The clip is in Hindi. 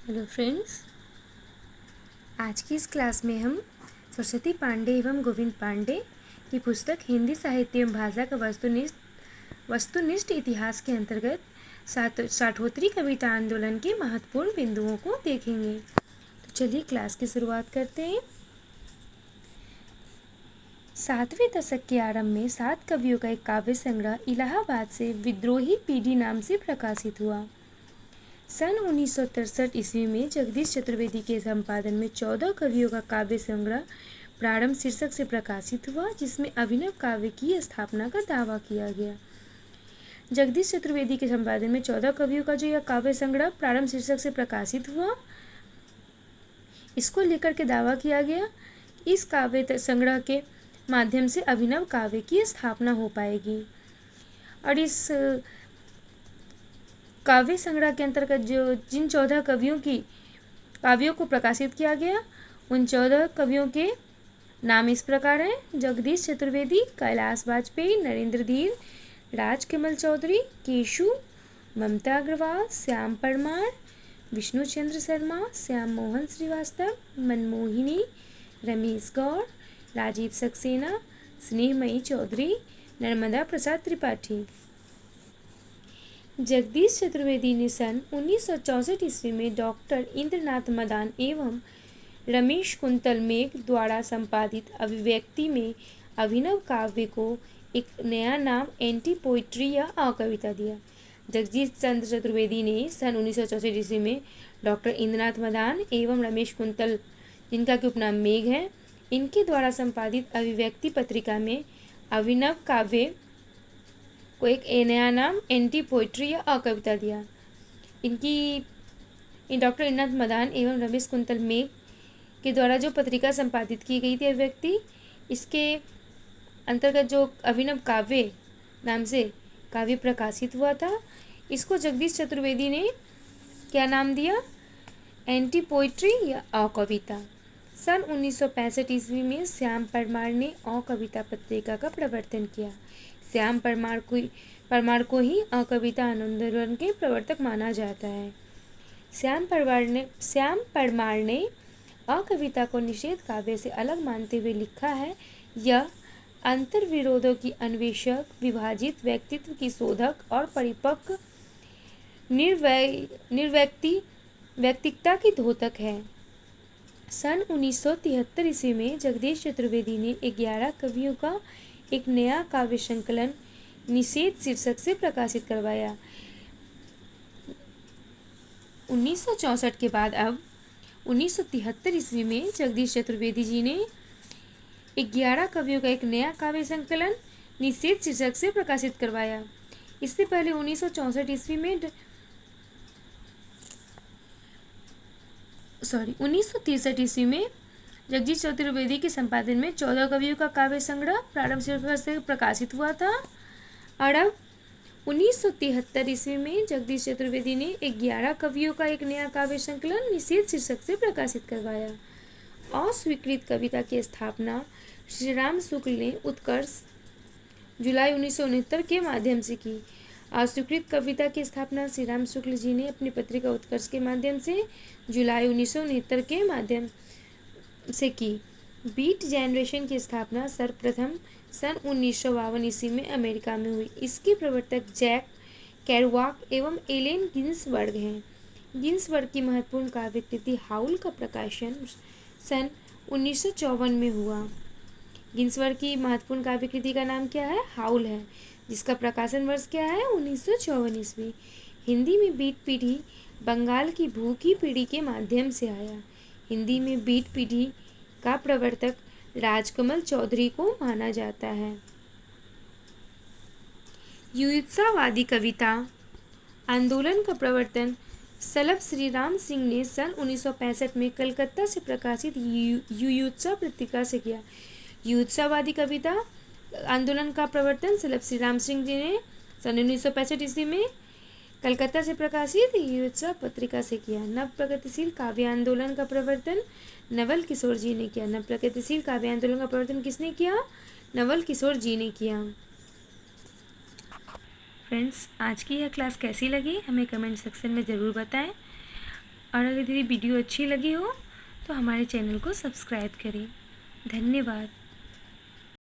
हेलो फ्रेंड्स, आज की इस क्लास में हम सरस्वती पांडे एवं गोविंद पांडे की पुस्तक हिंदी साहित्य एवं भाषा का वस्तुनिष्ठ इतिहास के अंतर्गत साठोत्तरी कविता आंदोलन के महत्वपूर्ण बिंदुओं को देखेंगे। तो चलिए क्लास की शुरुआत करते हैं। 7वें दशक के आरंभ में 7 कवियों का एक काव्य संग्रह इलाहाबाद से विद्रोही पीढ़ी नाम से प्रकाशित हुआ। सन 1963 ईस्वी में जगदीश चतुर्वेदी के संपादन में 14 कवियों का काव्य संग्रह प्रारंभ शीर्षक से प्रकाशित हुआ, जिसमें अभिनव काव्य की स्थापना का दावा किया गया। जगदीश चतुर्वेदी के संपादन में 14 कवियों का जो यह काव्य संग्रह प्रारंभ शीर्षक से प्रकाशित हुआ, इसको लेकर के दावा किया गया इस काव्य संग्रह के माध्यम से अभिनव काव्य की स्थापना हो पाएगी। और इस काव्य संग्रह के अंतर्गत जिन 14 काव्यों को प्रकाशित किया गया, उन 14 कवियों के नाम इस प्रकार हैं: जगदीश चतुर्वेदी, कैलाश वाजपेयी, नरेंद्र धीर, राजकमल चौधरी, केशु, ममता अग्रवाल, श्याम परमार, विष्णुचंद्र शर्मा, श्याम मोहन श्रीवास्तव, मनमोहिनी, रमेश गौर, राजीव सक्सेना, स्नेहमयी चौधरी, नर्मदा प्रसाद त्रिपाठी। जगदीश चतुर्वेदी ने सन 1964 ईस्वी में डॉक्टर इंद्रनाथ मदान एवं रमेश कुंतल मेघ द्वारा संपादित अभिव्यक्ति में अभिनव काव्य को एक नया नाम एंटी पोइट्री या अकविता दिया। जगदीश चंद्र चतुर्वेदी ने सन 1964 ईस्वी में डॉक्टर इंद्रनाथ मदान एवं रमेश कुंतल, जिनका कि उपनाम मेघ है, इनके द्वारा संपादित अभिव्यक्ति पत्रिका में अभिनव काव्य को एक नया नाम एंटी पोइट्री या अकविता दिया। इन डॉक्टर इंद्रनाथ मदान एवं रमेश कुंतल मेघ के द्वारा जो पत्रिका संपादित की गई थी अभिव्यक्ति, इसके अंतर्गत जो अभिनव काव्य नाम से काव्य प्रकाशित हुआ था, इसको जगदीश चतुर्वेदी ने क्या नाम दिया? एंटी पोइट्री या अकविता। सन 1965 ईस्वी में श्याम परमार ने अकविता पत्रिका का प्रवर्तन किया। श्याम परमार को ही अकविता आंदोलन के प्रवर्तक माना जाता है। श्याम परमार ने अकविता को निषेध काव्य से अलग मानते हुए लिखा है, यह अंतर्विरोधों की अन्वेषक, विभाजित व्यक्तित्व की शोधक और परिपक्व व्यक्तिकता की द्योतक है। सन 1973 ईस्वी में जगदीश चतुर्वेदी ने 11 कवियों का एक नया काव्य संकलन निषेध शीर्षक से प्रकाशित करवाया। 1964 के बाद अब 1973 ईस्वी में जगदीश चतुर्वेदी जी ने 11 कवियों का एक नया काव्य संकलन निषेध शीर्षक से प्रकाशित करवाया। इससे पहले 1963 ईस्वी में 1963 ईस्वी में जगदीश चतुर्वेदी के संपादन में 14 कवियों का काव्य संग्रह प्रारंभ शीर्षक से प्रकाशित हुआ था। और अब 1973 ईस्वी में जगदीश चतुर्वेदी ने 11 कवियों का एक नया काव्य संकलन निषेध शीर्षक से प्रकाशित करवाया। अस्वीकृत कविता की स्थापना श्री राम शुक्ल ने उत्कर्ष जुलाई 1969 के माध्यम से की। अस्वीकृत कविता की स्थापना श्री राम शुक्ल जी ने अपनी पत्रिका उत्कर्ष के माध्यम से जुलाई 1969 के माध्यम से की। बीट जनरेशन की स्थापना सर्वप्रथम सन 1952 ईस्वी में अमेरिका में हुई। इसके प्रवर्तक जैक केरुआक एवं एलेन गिन्सबर्ग हैं। गिन्सबर्ग की महत्वपूर्ण काव्य कृति हाउल का प्रकाशन सन 1954 में हुआ। गिन्सबर्ग की महत्वपूर्ण काव्य कृति का नाम क्या है? हाउल है, जिसका प्रकाशन वर्ष क्या है? 1954 ईस्वी। हिंदी में बीट पीढ़ी बंगाल की भूखी पीढ़ी के माध्यम से आया। हिंदी में बीट पीढ़ी का प्रवर्तक राजकमल चौधरी को माना जाता है। युत्सावादी कविता आंदोलन का प्रवर्तन सलभ श्री राम सिंह ने सन 1965 में कलकत्ता से प्रकाशित युत्सा पत्रिका से किया। युत्सावादी कविता आंदोलन का प्रवर्तन सलभ श्री राम सिंह जी ने सन 1965 ईस्वी में कलकत्ता से प्रकाशित युत्सा पत्रिका से किया। नव प्रगतिशील काव्य आंदोलन का प्रवर्तन नवल किशोर जी ने किया। नव प्रगतिशील काव्य आंदोलन का प्रवर्तन किसने किया? नवल किशोर जी ने किया। फ्रेंड्स, आज की यह क्लास कैसी लगी हमें कमेंट सेक्शन में ज़रूर बताएं। और अगर यदि वीडियो अच्छी लगी हो तो हमारे चैनल को सब्सक्राइब करें। धन्यवाद।